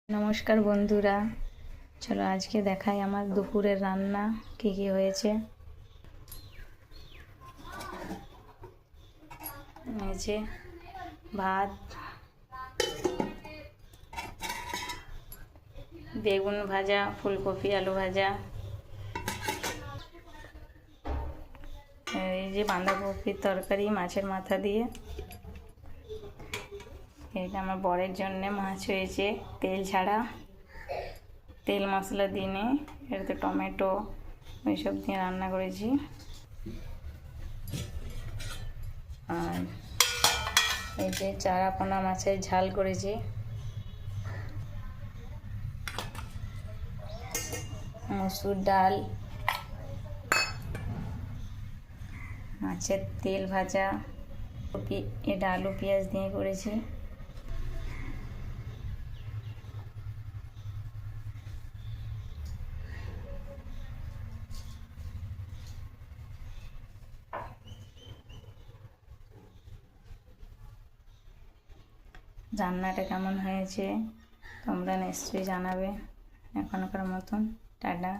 নমস্কার বন্ধুরা, চলো আজকে দেখাই আমার দুপুরের রান্না কি কি হয়েছে। এই যে ভাত, বেগুন ভাজা, ফুলকপি আলু ভাজা, এই যে বাঁধাকপির তরকারি মাছের মাথা দিয়ে। এটা আমার বরের জন্যে মাছ হয়েছে তেল ছাড়া, তেল মশলা দিয়ে, এটাতে টমেটো ওইসব দিয়ে রান্না করেছি। আর এই যে চারাপোনা মাছের ঝাল করেছি, মসুর ডাল, মাছের তেল ভাজা, এটা আলু পেঁয়াজ দিয়ে করেছি। রান্নাটা কেমন হয়েছে তোমরা নিশ্চয়ই জানাবে। এখনকার মতন টাটা।